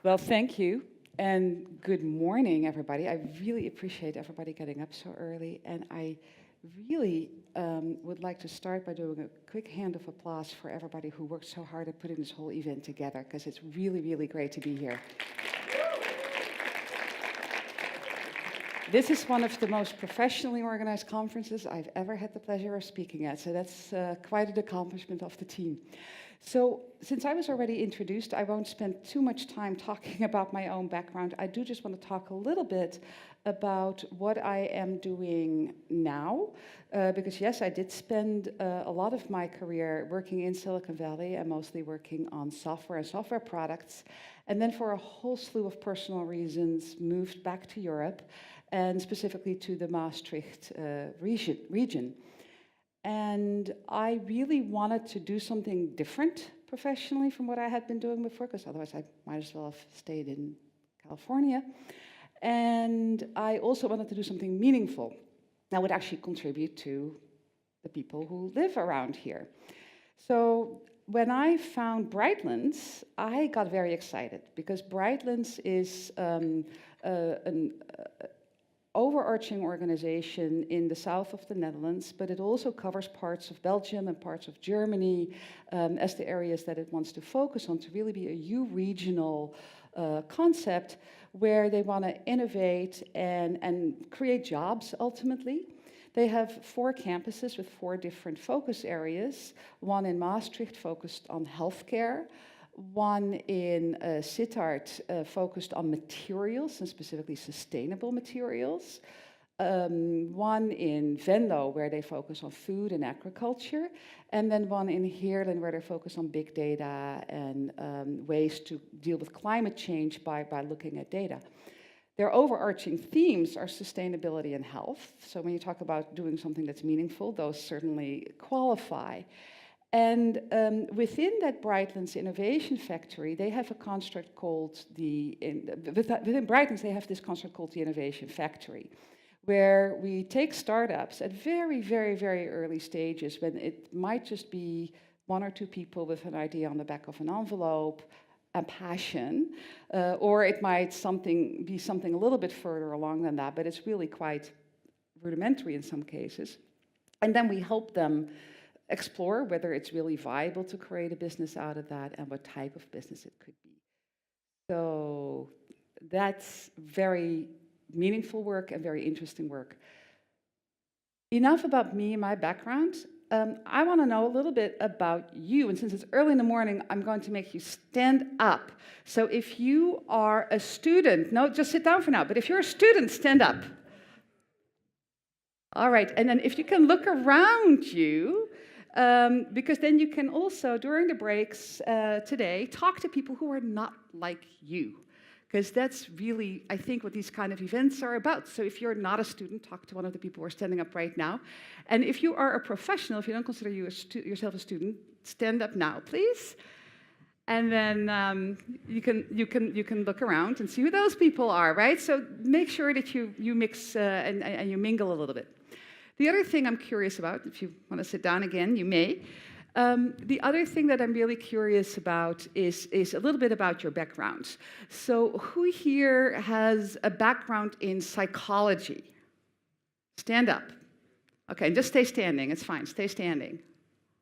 Well, thank you, and good morning, everybody. I really appreciate everybody getting up so early, and I really would like to start by doing a quick hand of applause for everybody who worked so hard at putting this whole event together, because it's really, really great to be here. This is one of the most professionally organized conferences I've ever had the pleasure of speaking at, so that's quite an accomplishment of the team. So, since I was already introduced, I won't spend too much time talking about my own background. I do just want to talk a little bit about what I am doing now, because yes, I did spend a lot of my career working in Silicon Valley and mostly working on software and software products, and then for a whole slew of personal reasons moved back to Europe, and specifically to the Maastricht region. And I really wanted to do something different professionally from what I had been doing before, because otherwise I might as well have stayed in California. And I also wanted to do something meaningful that would actually contribute to the people who live around here. So when I found Brightlands, I got very excited, because Brightlands is an overarching organization in the south of the Netherlands, but it also covers parts of Belgium and parts of Germany as the areas that it wants to focus on, to really be a U-regional concept where they want to innovate and create jobs ultimately. They have 4 campuses with 4 different focus areas, one in Maastricht focused on healthcare, one in Sittard focused on materials, and specifically sustainable materials. One in Venlo, where they focus on food and agriculture. And then one in Heerlen, where they focus on big data and ways to deal with climate change by looking at data. Their overarching themes are sustainability and health. So when you talk about doing something that's meaningful, those certainly qualify. And within that Brightlands Innovation Factory, they have a construct called within Brightlands, they have this construct called the Innovation Factory, where we take startups at very, very, very early stages, when it might just be 1 or 2 people with an idea on the back of an envelope, a passion, or it might be something a little bit further along than that, but it's really quite rudimentary in some cases. And then we help them explore whether it's really viable to create a business out of that and what type of business it could be. So that's very meaningful work and very interesting work. Enough about me and my background. I want to know a little bit about you, and since it's early in the morning, I'm going to make you stand up. So if you are a student, no, just sit down for now, but if you're a student, stand up. All right, and then if you can look around you, because then you can also, during the breaks today, talk to people who are not like you. Because that's really, I think, what these kind of events are about. So if you're not a student, talk to one of the people who are standing up right now. And if you are a professional, if you don't consider yourself a student, stand up now, please. And then you can look around and see who those people are, right? So make sure that you mix and you mingle a little bit. The other thing I'm curious about, if you want to sit down again, you may. The other thing that I'm really curious about is a little bit about your backgrounds. So who here has a background in psychology? Stand up. Okay, just stay standing. It's fine. Stay standing.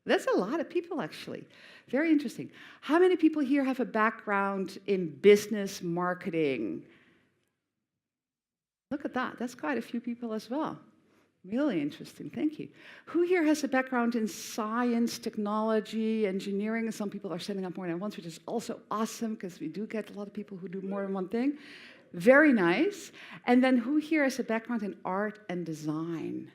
That's a lot of people, actually. Very interesting. How many people here have a background in business marketing? Look at that. That's quite a few people as well. Really interesting, thank you. Who here has a background in science, technology, engineering? Some people are standing up more than once, which is also awesome, because we do get a lot of people who do more than one thing. Very nice. And then who here has a background in art and design?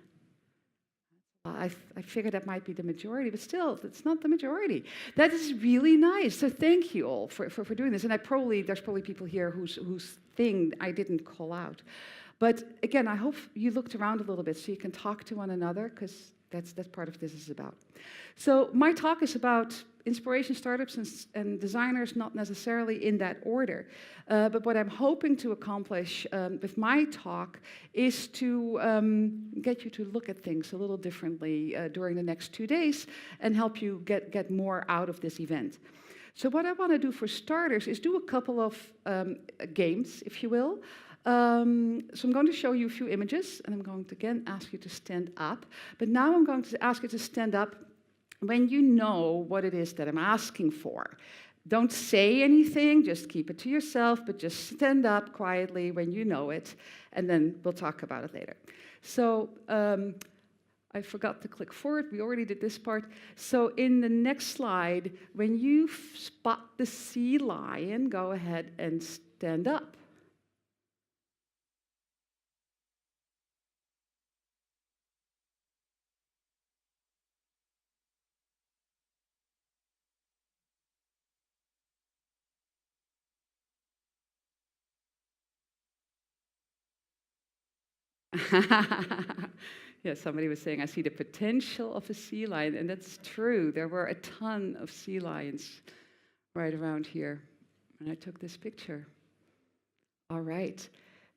I figured that might be the majority, but still, it's not the majority. That is really nice. So thank you all for doing this. And there's probably people here whose thing I didn't call out. But again, I hope you looked around a little bit so you can talk to one another, because that's part of what this is about. So my talk is about inspiration, startups, and designers, not necessarily in that order. But what I'm hoping to accomplish with my talk is to get you to look at things a little differently during the next 2 days and help you get more out of this event. So what I want to do for starters is do a couple of games, if you will. So I'm going to show you a few images, and I'm going to again ask you to stand up. But now I'm going to ask you to stand up when you know what it is that I'm asking for. Don't say anything, just keep it to yourself, but just stand up quietly when you know it, and then we'll talk about it later. So I forgot to click forward. We already did this part. So in the next slide, when you spot the sea lion, go ahead and stand up. Yeah, somebody was saying, I see the potential of a sea lion, and that's true. There were a ton of sea lions right around here, and I took this picture. All right,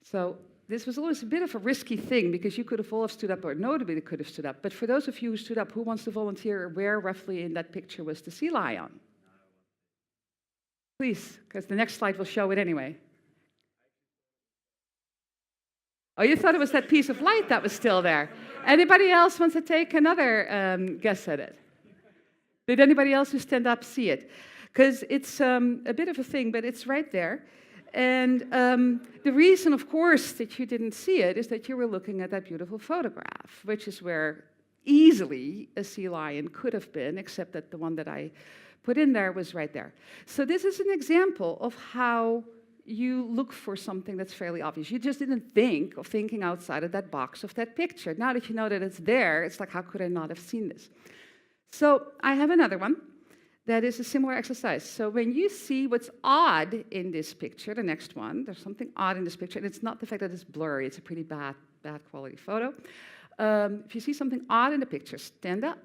so this was always a bit of a risky thing, because you could have all stood up, or nobody could have stood up, but for those of you who stood up, who wants to volunteer where roughly in that picture was the sea lion? Please, because the next slide will show it anyway. Oh, you thought it was that piece of light that was still there. Anybody else wants to take another guess at it? Did anybody else who stand up see it? Because it's a bit of a thing, but it's right there. And the reason, of course, that you didn't see it is that you were looking at that beautiful photograph, which is where easily a sea lion could have been, except that the one that I put in there was right there. So this is an example of how you look for something that's fairly obvious. You just didn't think of thinking outside of that box of that picture. Now that you know that it's there, it's like, how could I not have seen this? So I have another one that is a similar exercise. So when you see what's odd in this picture, the next one, there's something odd in this picture, and it's not the fact that it's blurry, it's a pretty bad quality photo. If you see something odd in the picture, stand up.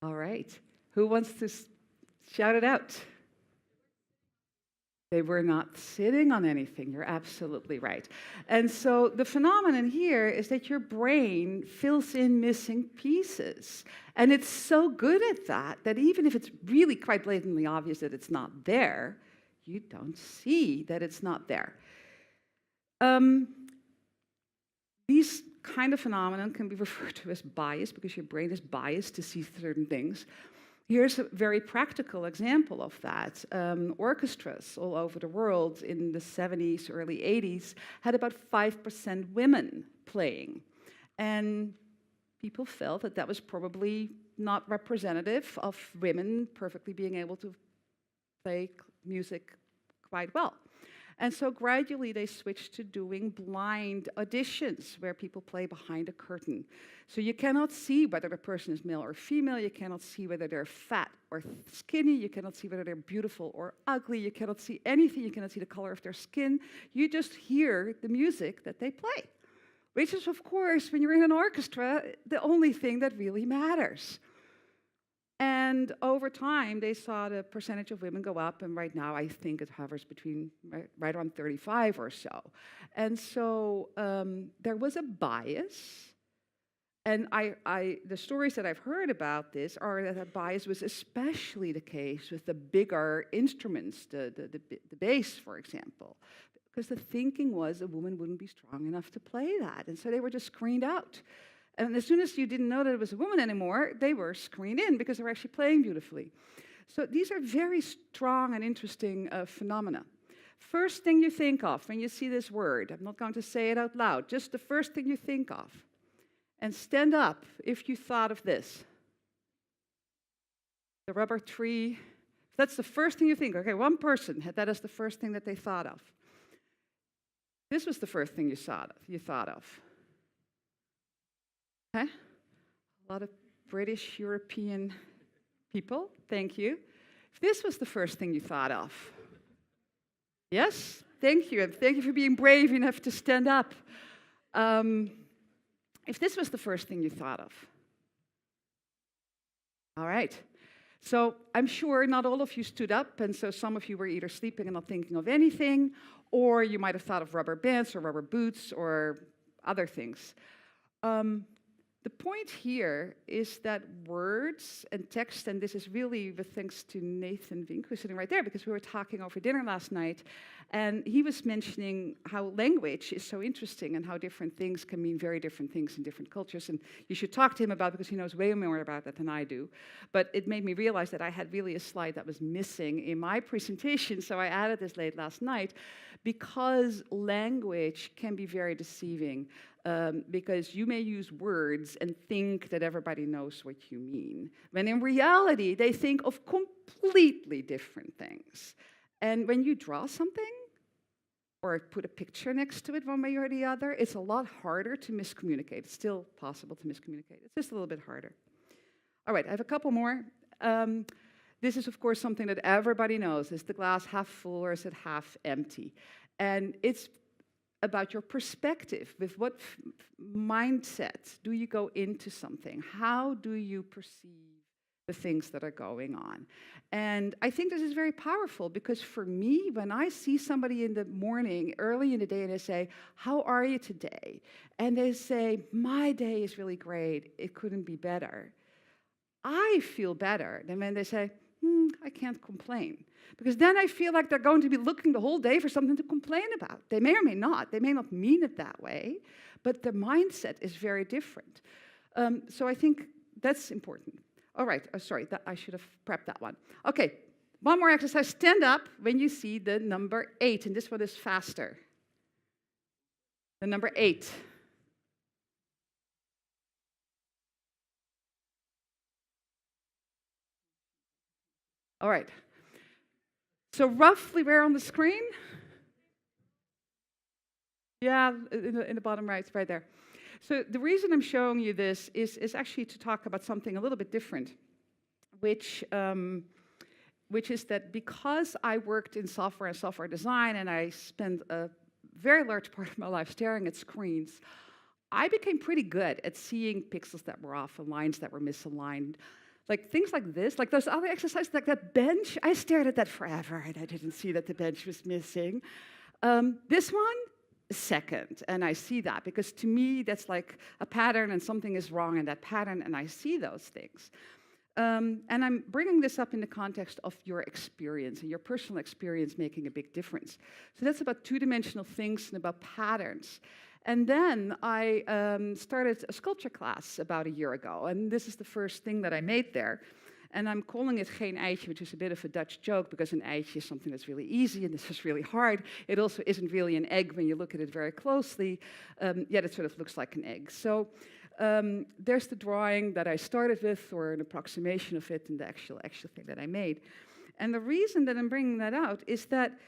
All right. Who wants to shout it out? They were not sitting on anything. You're absolutely right. And so the phenomenon here is that your brain fills in missing pieces. And it's so good at that even if it's really quite blatantly obvious that it's not there, you don't see that it's not there. These kind of phenomenon can be referred to as bias, because your brain is biased to see certain things. Here's a very practical example of that. Orchestras all over the world in the 70s, early 80s had about 5% women playing. And people felt that that was probably not representative of women perfectly being able to play music quite well. And so gradually they switched to doing blind auditions where people play behind a curtain. So you cannot see whether the person is male or female, you cannot see whether they're fat or skinny, you cannot see whether they're beautiful or ugly, you cannot see anything, you cannot see the color of their skin, you just hear the music that they play. Which is, of course, when you're in an orchestra, the only thing that really matters. And over time, they saw the percentage of women go up, and right now I think it hovers between right around 35 or so. And so there was a bias, and the stories that I've heard about this are that that bias was especially the case with the bigger instruments, the bass, for example, because the thinking was a woman wouldn't be strong enough to play that, and so they were just screened out. And as soon as you didn't know that it was a woman anymore, they were screened in because they were actually playing beautifully. So these are very strong and interesting phenomena. First thing you think of when you see this word, I'm not going to say it out loud, just the first thing you think of. And stand up if you thought of this. The rubber tree. That's the first thing you think. Okay, one person, that is the first thing that they thought of. This was the first thing you thought of. Okay? A lot of British, European people, thank you. If this was the first thing you thought of. Yes, thank you. And thank you for being brave enough to stand up. If this was the first thing you thought of. All right. So I'm sure not all of you stood up, and so some of you were either sleeping and not thinking of anything, or you might have thought of rubber bands or rubber boots or other things. The point here is that words and text, and this is really with thanks to Nathan Vink, who's sitting right there, because we were talking over dinner last night, and he was mentioning how language is so interesting and how different things can mean very different things in different cultures, and you should talk to him about it because he knows way more about that than I do. But it made me realize that I had really a slide that was missing in my presentation, so I added this late last night, because language can be very deceiving. Because you may use words and think that everybody knows what you mean, when in reality, they think of completely different things. And when you draw something, or put a picture next to it one way or the other, it's a lot harder to miscommunicate. It's still possible to miscommunicate. It's just a little bit harder. All right, I have a couple more. This is, of course, something that everybody knows. Is the glass half full or is it half empty? And it's about your perspective. With what mindset do you go into something? How do you perceive the things that are going on? And I think this is very powerful because for me, when I see somebody in the morning, early in the day, and they say, "How are you today?" And they say, "My day is really great. It couldn't be better." I feel better than when they say, "I can't complain." Because then I feel like they're going to be looking the whole day for something to complain about. They may or may not. They may not mean it that way, but their mindset is very different. So I think that's important. All right, sorry, I should have prepped that one. Okay, one more exercise. Stand up when you see the number 8, and this one is faster. The number 8. All right. So roughly where on the screen? Yeah, in the bottom right, right there. So the reason I'm showing you this is actually to talk about something a little bit different, which is that because I worked in software and software design and I spent a very large part of my life staring at screens, I became pretty good at seeing pixels that were off and lines that were misaligned. Like things like this, like those other exercises, like that bench, I stared at that forever and I didn't see that the bench was missing. This one, second, and I see that because to me that's like a pattern and something is wrong in that pattern and I see those things. And I'm bringing this up in the context of your experience and your personal experience making a big difference. So that's about two-dimensional things and about patterns. And then I started a sculpture class about a year ago, and this is the first thing that I made there. And I'm calling it geen eitje, which is a bit of a Dutch joke, because an eitje is something that's really easy, and this is really hard. It also isn't really an egg when you look at it very closely, yet it sort of looks like an egg. So there's the drawing that I started with, or an approximation of it, and the actual thing that I made. And the reason that I'm bringing that out is that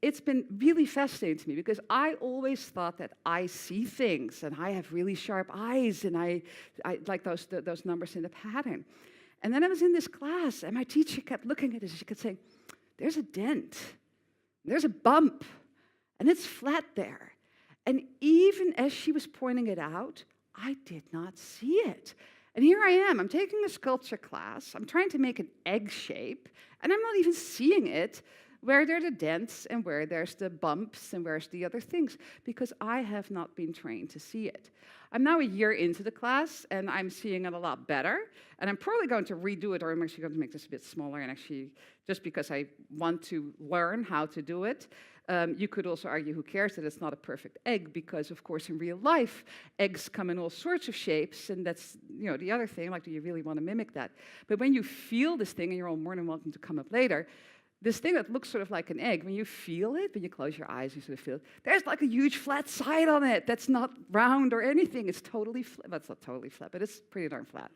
it's been really fascinating to me because I always thought that I see things and I have really sharp eyes and I like those numbers in the pattern. And then I was in this class and my teacher kept looking at it and she kept saying, "There's a dent, there's a bump, and it's flat there." And even as she was pointing it out, I did not see it. And here I am, I'm taking a sculpture class, I'm trying to make an egg shape, and I'm not even seeing it. Where there are the dents and where there's the bumps and where's the other things, because I have not been trained to see it. I'm now a year into the class and I'm seeing it a lot better, and I'm probably going to redo it, or I'm actually going to make this a bit smaller, and actually just because I want to learn how to do it. You could also argue, who cares that it's not a perfect egg, because of course in real life eggs come in all sorts of shapes, and that's the other thing, like, do you really want to mimic that? But when you feel this thing, and you're all more than welcome to come up later, this thing that looks sort of like an egg, when you feel it, when you close your eyes, you sort of feel it, there's like a huge flat side on it that's not round or anything. It's totally flat. Well, it's not totally flat, but it's pretty darn flat.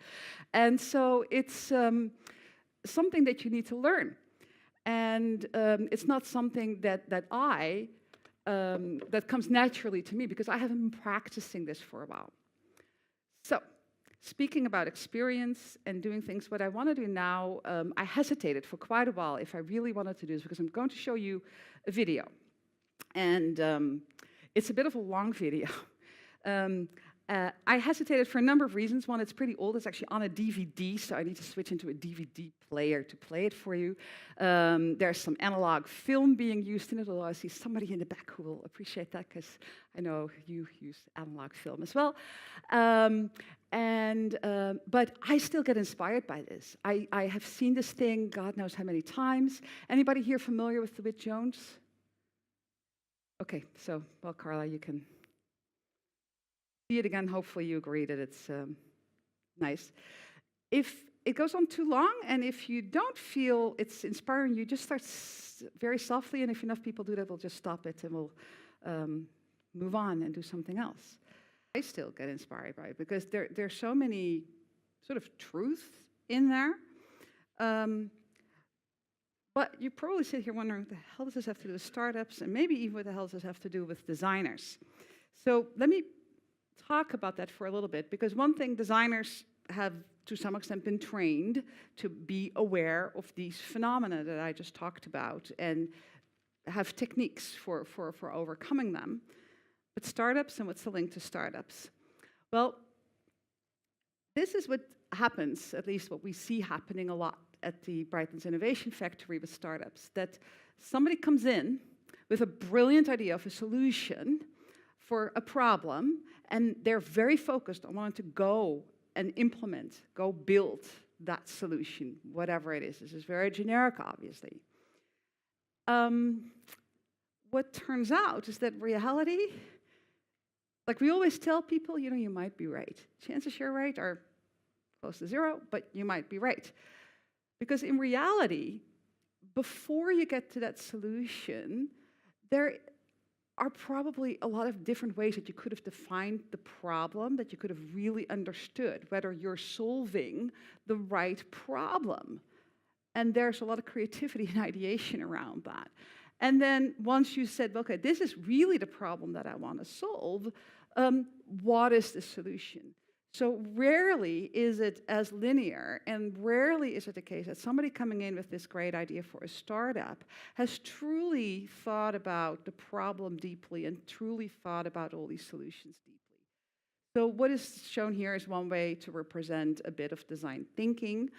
And so it's something that you need to learn. And it's not something that that comes naturally to me, because I haven't been practicing this for a while. So, speaking about experience and doing things, what I want to do now, I hesitated for quite a while if I really wanted to do this, because I'm going to show you a video. And it's a bit of a long video. I hesitated for a number of reasons. One, it's pretty old. It's actually on a DVD, so I need to switch into a DVD player to play it for you. There's some analog film being used in it, although I see somebody in the back who will appreciate that, because I know you use analog film as well. But I still get inspired by this. I have seen this thing God knows how many times. Anybody here familiar with DeWitt Jones? Okay, so, well, Carla, you can see it again. Hopefully you agree that it's nice. If it goes on too long, and if you don't feel it's inspiring, you just start very softly, and if enough people do that, we'll just stop it and we'll move on and do something else. I still get inspired by it, because there's so many sort of truth in there. But you probably sit here wondering, what the hell does this have to do with startups, and maybe even what the hell does this have to do with designers? So let me talk about that for a little bit, because one thing, designers have to some extent been trained to be aware of these phenomena that I just talked about and have techniques for overcoming them. But startups, and what's the link to startups? Well, this is what happens, at least what we see happening a lot at the Brightlands Innovation Factory with startups, that somebody comes in with a brilliant idea of a solution for a problem, and they're very focused on wanting to go and implement, go build that solution, whatever it is. This is very generic, obviously. What turns out is that reality, like we always tell people, you know, you might be right. Chances you're right are close to zero, but you might be right. Because in reality, before you get to that solution, there are probably a lot of different ways that you could have defined the problem, that you could have really understood whether you're solving the right problem. And there's a lot of creativity and ideation around that. And then once you said, okay, this is really the problem that I want to solve, what is the solution? So rarely is it as linear, and rarely is it the case that somebody coming in with this great idea for a startup has truly thought about the problem deeply and truly thought about all these solutions deeply. So what is shown here is one way to represent a bit of design thinking.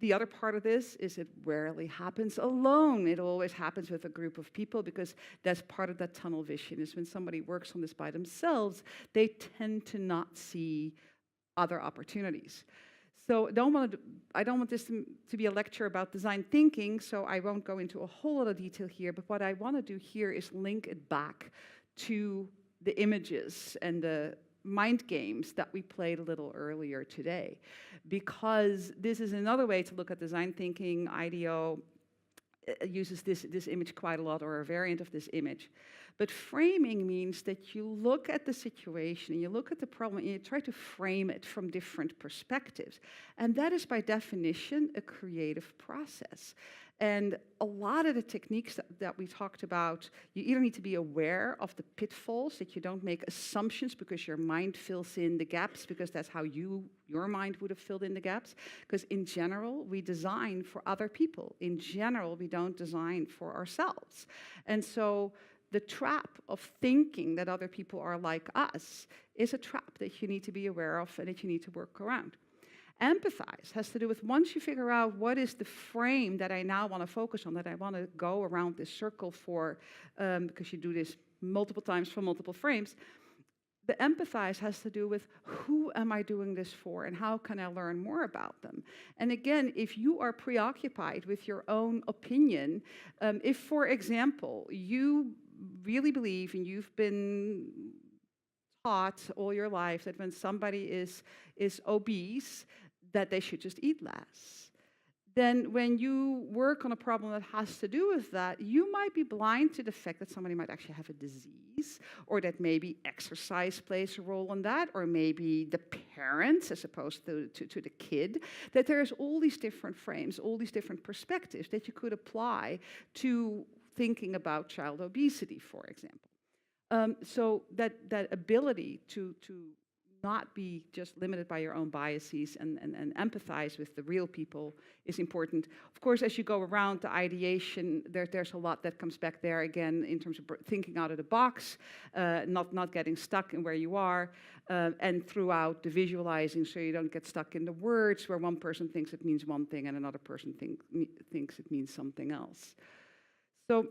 The other part of this is it rarely happens alone. It always happens with a group of people, because that's part of that tunnel vision, is when somebody works on this by themselves, they tend to not see other opportunities. So I don't want this to be a lecture about design thinking, so I won't go into a whole lot of detail here, but what I want to do here is link it back to the images and the mind games that we played a little earlier today, because this is another way to look at design thinking. IDEO uses this image quite a lot, or a variant of this image. But framing means that you look at the situation, and you look at the problem, and you try to frame it from different perspectives. And that is by definition a creative process. And a lot of the techniques that we talked about, you either need to be aware of the pitfalls, that you don't make assumptions because your mind fills in the gaps, because that's how your mind would have filled in the gaps. Because in general, we design for other people. In general, we don't design for ourselves. And so the trap of thinking that other people are like us is a trap that you need to be aware of and that you need to work around. Empathize has to do with, once you figure out what is the frame that I now want to focus on, that I want to go around this circle for, because you do this multiple times for multiple frames, the empathize has to do with, who am I doing this for, and how can I learn more about them? And again, if you are preoccupied with your own opinion, if, for example, you really believe, and you've been taught all your life that when somebody is obese, that they should just eat less, then when you work on a problem that has to do with that, you might be blind to the fact that somebody might actually have a disease, or that maybe exercise plays a role in that, or maybe the parents as opposed to the kid, that there's all these different frames, all these different perspectives that you could apply to thinking about child obesity, for example. So that ability to not be just limited by your own biases and empathize with the real people is important. Of course, as you go around the ideation, there's a lot that comes back there again in terms of thinking out of the box, not getting stuck in where you are, and throughout the visualizing, so you don't get stuck in the words where one person thinks it means one thing and another person thinks it means something else. So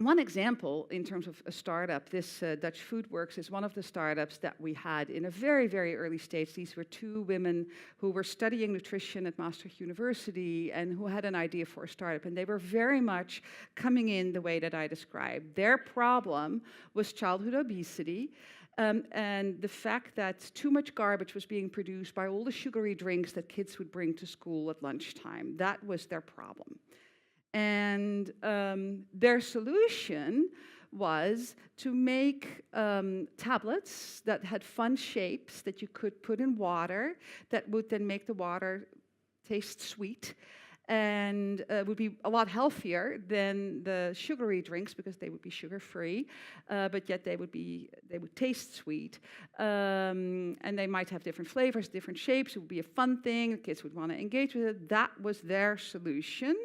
one example in terms of a startup, this Dutch FoodWorks is one of the startups that we had in a very, very early stage. These were two women who were studying nutrition at Maastricht University and who had an idea for a startup. And they were very much coming in the way that I described. Their problem was childhood obesity. And the fact that too much garbage was being produced by all the sugary drinks that kids would bring to school at lunchtime. That was their problem. And their solution was to make tablets that had fun shapes that you could put in water that would then make the water taste sweet and would be a lot healthier than the sugary drinks because they would be sugar-free, but yet they would taste sweet. And they might have different flavors, different shapes. It would be a fun thing. The kids would want to engage with it. That was their solution.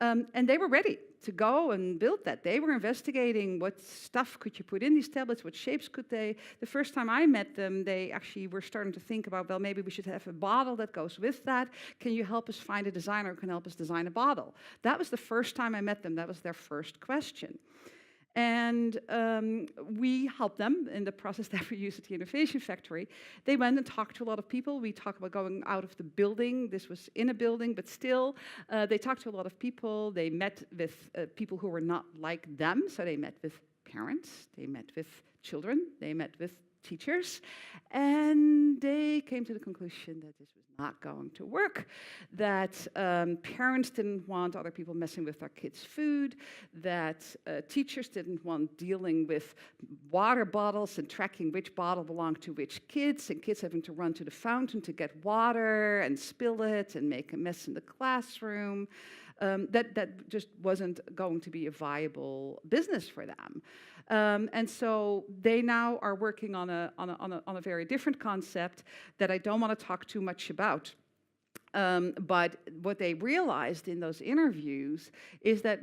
And they were ready to go and build that. They were investigating what stuff could you put in these tablets, what shapes could they. The first time I met them, they actually were starting to think about, well, maybe we should have a bottle that goes with that. Can you help us find a designer who can help us design a bottle? That was the first time I met them. That was their first question. And we helped them in the process that we used at the Innovation Factory. They went and talked to a lot of people. We talked about going out of the building. This was in a building, but still, they talked to a lot of people. They met with people who were not like them. So they met with parents. They met with children. They met with teachers. And they came to the conclusion that this was not going to work, that parents didn't want other people messing with their kids' food, that teachers didn't want dealing with water bottles and tracking which bottle belonged to which kids, and kids having to run to the fountain to get water and spill it and make a mess in the classroom. That just wasn't going to be a viable business for them. And so they now are working on a very different concept that I don't want to talk too much about. But what they realized in those interviews is that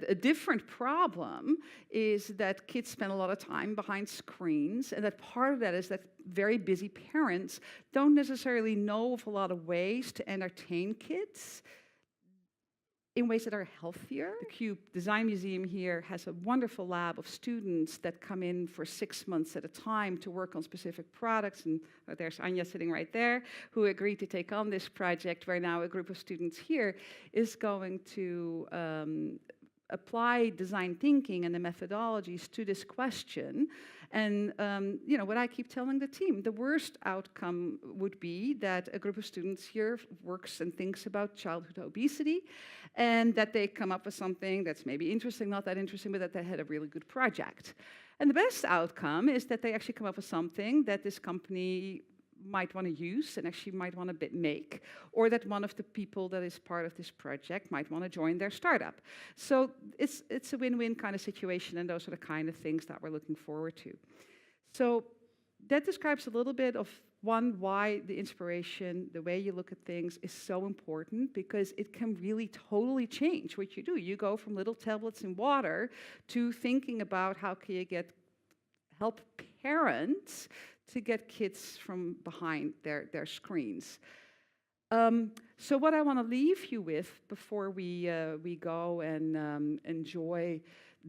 a different problem is that kids spend a lot of time behind screens, and that part of that is that very busy parents don't necessarily know of a lot of ways to entertain kids in ways that are healthier. The Cube Design Museum here has a wonderful lab of students that come in for 6 months at a time to work on specific products. And there's Anja sitting right there, who agreed to take on this project, where now a group of students here is going to apply design thinking and the methodologies to this question. And you know what I keep telling the team, the worst outcome would be that a group of students here works and thinks about childhood obesity, and that they come up with something that's maybe interesting, not that interesting, but that they had a really good project. And the best outcome is that they actually come up with something that this company might want to use and actually might want to make, or that one of the people that is part of this project might want to join their startup. So it's a win-win kind of situation, and those are the kind of things that we're looking forward to. So that describes a little bit of why the inspiration, the way you look at things, is so important, because it can really totally change what you do. You go from little tablets in water to thinking about how can you help parents to get kids from behind their screens. So what I want to leave you with before we go and enjoy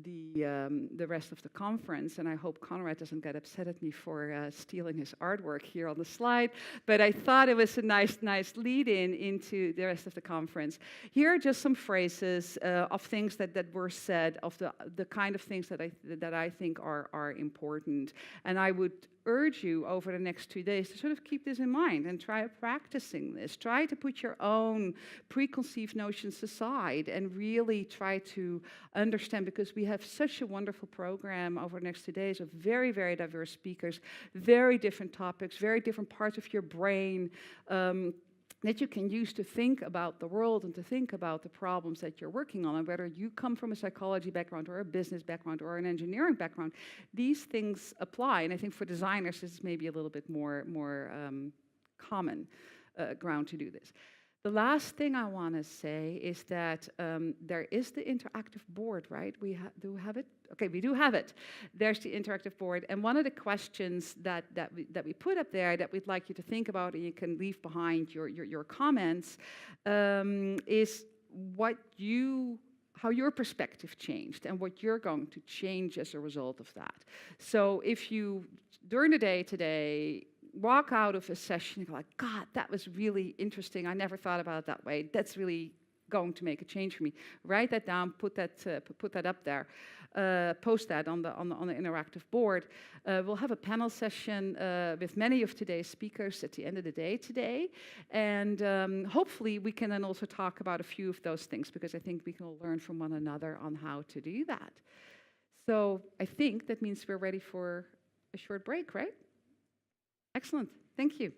the rest of the conference, and I hope Conrad doesn't get upset at me for stealing his artwork here on the slide, but I thought it was a nice lead-in into the rest of the conference. Here are just some phrases of things that were said, of the kind of things that I think are important, and I would urge you over the next 2 days to sort of keep this in mind and try practicing this. Try to put your own preconceived notions aside and really try to understand, because we have such a wonderful program over the next 2 days of very, very diverse speakers, very different topics, very different parts of your brain, that you can use to think about the world and to think about the problems that you're working on. And whether you come from a psychology background or a business background or an engineering background, these things apply. And I think for designers, this is maybe a little bit more common ground to do this. The last thing I want to say is that there is the interactive board, right? We do have it? Okay, we do have it. There's the interactive board. And one of the questions that we put up there that we'd like you to think about, and you can leave behind your comments, is how your perspective changed and what you're going to change as a result of that. So if you, during the day today, walk out of a session and go like, God, that was really interesting. I never thought about it that way. That's really going to make a change for me. Write that down, put that up there, post that on the interactive board. We'll have a panel session with many of today's speakers at the end of the day today. And hopefully we can then also talk about a few of those things, because I think we can all learn from one another on how to do that. So I think that means we're ready for a short break, right? Excellent. Thank you.